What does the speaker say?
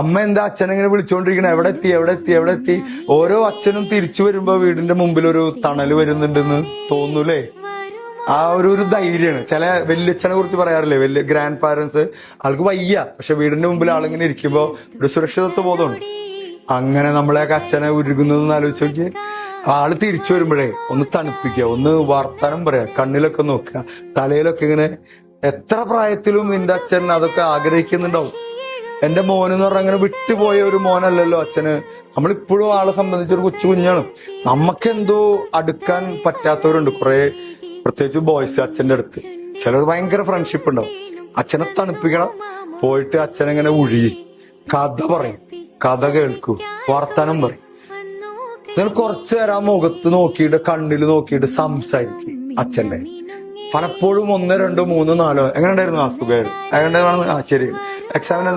അമ്മ എന്താ അച്ഛനെങ്ങനെ വിളിച്ചോണ്ടിരിക്കണ, എവിടെ എത്തി എവിടെ എത്തി എവിടെ എത്തി. ഓരോ അച്ഛനും തിരിച്ചു വരുമ്പോ വീടിന്റെ മുമ്പിൽ ഒരു തണല് വരുന്നുണ്ടെന്ന് തോന്നൂലേ. ആ ഒരു ധൈര്യമാണ്. ചില വല്യച്ഛനെ കുറിച്ച് പറയാറില്ലേ, വലിയ ഗ്രാൻഡ് പാരന്റ്സ്, ആൾക്ക് വയ്യ പക്ഷെ വീടിന്റെ മുമ്പിൽ ആളിങ്ങനെ ഇരിക്കുമ്പോ ഒരു സുരക്ഷിതത്വ ബോധമുണ്ട്. അങ്ങനെ നമ്മളെയൊക്കെ അച്ഛനെ ഉരുകുന്നതെന്ന് ആലോചിച്ച് നോക്കിയേ. ആള് തിരിച്ചു വരുമ്പോഴേ ഒന്ന് തണുപ്പിക്കുക, ഒന്ന് വർത്താനം പറയാ, കണ്ണിലൊക്കെ നോക്കുക, തലയിലൊക്കെ ഇങ്ങനെ. എത്ര പ്രായത്തിലും നിന്റെ അച്ഛൻ അതൊക്കെ ആഗ്രഹിക്കുന്നുണ്ടാവും. എന്റെ മോനെന്ന് പറഞ്ഞാൽ അങ്ങനെ വിട്ടുപോയ ഒരു മോനല്ലല്ലോ അച്ഛന്. നമ്മളിപ്പോഴും ആളെ സംബന്ധിച്ച് ഒരു കൊച്ചു കുഞ്ഞാണ്. നമുക്കെന്തോ അടുക്കാൻ പറ്റാത്തവരുണ്ട് കുറെ, പ്രത്യേകിച്ച് ബോയ്സ് അച്ഛന്റെ അടുത്ത്. ചിലർ ഭയങ്കര ഫ്രണ്ട്ഷിപ്പ് ഉണ്ടാവും. അച്ഛനെ തണുപ്പിക്കണം, പോയിട്ട് അച്ഛനെങ്ങനെ ഒഴുകി കഥ പറയും, കഥ കേൾക്കൂ, വർത്താനം പറയും. നിങ്ങൾ കുറച്ചു നേരം ആ മുഖത്ത് നോക്കിയിട്ട് കണ്ണിൽ നോക്കിയിട്ട് സംസാരിക്കും അച്ഛന്റെ. പലപ്പോഴും 1, 2, 3, 4 എങ്ങനെ ഉണ്ടായിരുന്നു ആ സുഖമായിരുന്നു, എങ്ങനെ, ആ ശരി, എക്സാമിന്